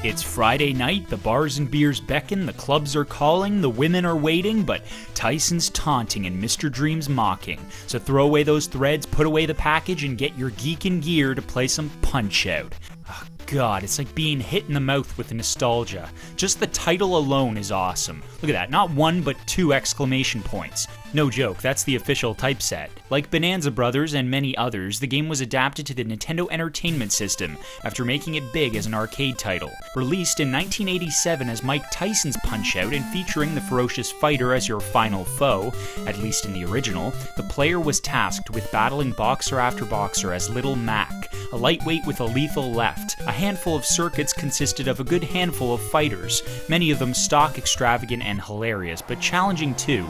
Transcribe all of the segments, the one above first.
It's Friday night, the bars and beers beckon, the clubs are calling, the women are waiting, but Tyson's taunting and Mr. Dream's mocking. So throw away those threads, put away the package, and get your geek in gear to play some Punch-Out! Oh, God, it's like being hit in the mouth with nostalgia. Just the title alone is awesome. Look at that, not one but 2 exclamation points. No joke, that's the official typeset. Like Bonanza Brothers and many others, the game was adapted to the Nintendo Entertainment System after making it big as an arcade title. Released in 1987 as Mike Tyson's Punch-Out and featuring the ferocious fighter as your final foe, at least in the original, the player was tasked with battling boxer after boxer as Little Mac, a lightweight with a lethal left. A handful of circuits consisted of a good handful of fighters, many of them stock, extravagant, and hilarious, but challenging too.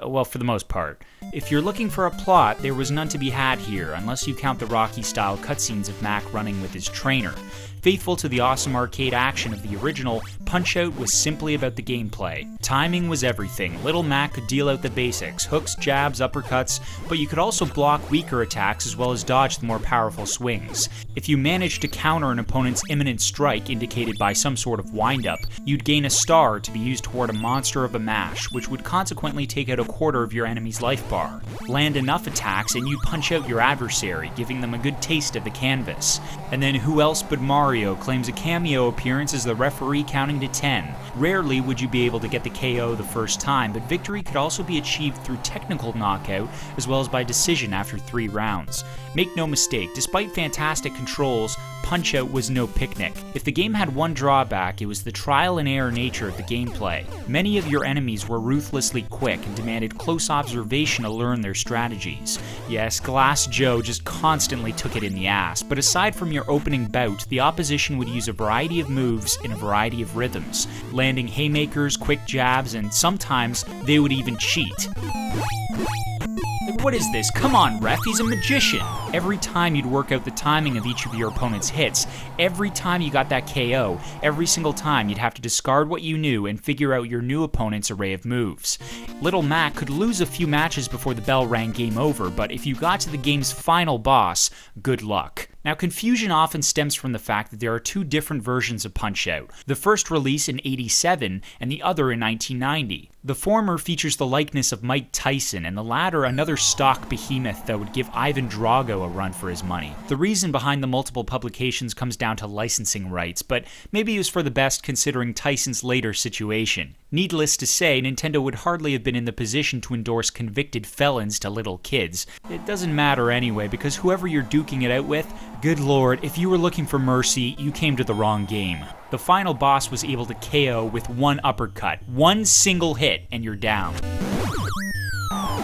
Well, for the most part. If you're looking for a plot, there was none to be had here, unless you count the Rocky-style cutscenes of Mac running with his trainer. Faithful to the awesome arcade action of the original, Punch-Out was simply about the gameplay. Timing was everything. Little Mac could deal out the basics, hooks, jabs, uppercuts, but you could also block weaker attacks as well as dodge the more powerful swings. If you managed to counter an opponent's imminent strike indicated by some sort of wind-up, you'd gain a star to be used toward a monster of a mash, which would consequently take out a quarter of your enemy's life bar. Land enough attacks and you'd punch out your adversary, giving them a good taste of the canvas. And then who else but Mario claims a cameo appearance as the referee counting to 10. Rarely would you be able to get the KO the first time, but victory could also be achieved through technical knockout as well as by decision after 3 rounds. Make no mistake, despite fantastic controls, Punch-Out was no picnic. If the game had one drawback, it was the trial and error nature of the gameplay. Many of your enemies were ruthlessly quick and demanded close observation to learn their strategies. Yes, Glass Joe just constantly took it in the ass, but aside from your opening bout, the opposition would use a variety of moves in a variety of rhythms, landing haymakers, quick jabs, and sometimes they would even cheat. Like, what is this? Come on, ref, he's a magician! Every time you'd work out the timing of each of your opponent's hits, every time you got that KO, every single time you'd have to discard what you knew and figure out your new opponent's array of moves. Little Mac could lose a few matches before the bell rang game over, but if you got to the game's final boss, good luck. Now, confusion often stems from the fact that there are 2 different versions of Punch-Out, the first release in '87 and the other in 1990. The former features the likeness of Mike Tyson, and the latter another stock behemoth that would give Ivan Drago a run for his money. The reason behind the multiple publications comes down to licensing rights, but maybe it was for the best considering Tyson's later situation. Needless to say, Nintendo would hardly have been in the position to endorse convicted felons to little kids. It doesn't matter anyway, because whoever you're duking it out with, good lord, if you were looking for mercy, you came to the wrong game. The final boss was able to KO with 1 uppercut, 1 single hit, and you're down.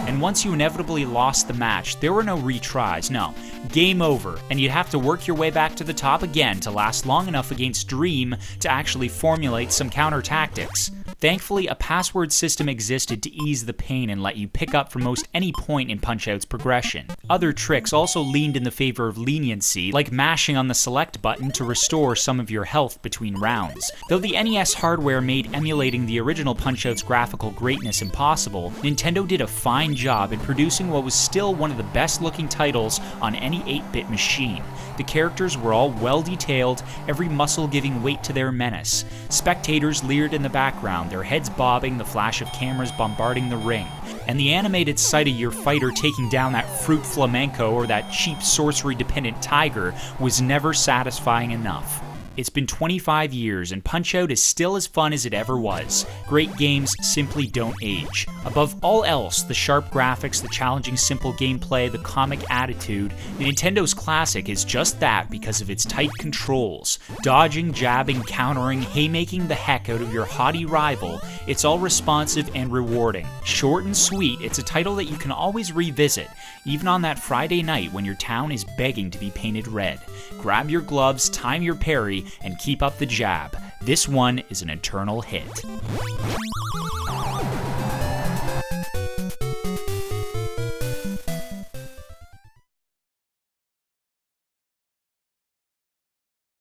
And once you inevitably lost the match, there were no retries, no. Game over, and you'd have to work your way back to the top again to last long enough against Dream to actually formulate some counter tactics. Thankfully, a password system existed to ease the pain and let you pick up from most any point in Punch-Out's progression. Other tricks also leaned in the favor of leniency, like mashing on the select button to restore some of your health between rounds. Though the NES hardware made emulating the original Punch-Out's graphical greatness impossible, Nintendo did a fine job in producing what was still one of the best looking titles on any 8-bit machine. The characters were all well detailed, every muscle giving weight to their menace. Spectators leered in the background, their heads bobbing, the flash of cameras bombarding the ring. And the animated sight of your fighter taking down that fruit flamenco or that cheap sorcery-dependent tiger was never satisfying enough. It's been 25 years, and Punch-Out is still as fun as it ever was. Great games simply don't age. Above all else, the sharp graphics, the challenging simple gameplay, the comic attitude, Nintendo's classic is just that because of its tight controls. Dodging, jabbing, countering, haymaking the heck out of your haughty rival, it's all responsive and rewarding. Short and sweet, it's a title that you can always revisit, even on that Friday night when your town is begging to be painted red. Grab your gloves, time your parry, and keep up the jab. This one is an eternal hit.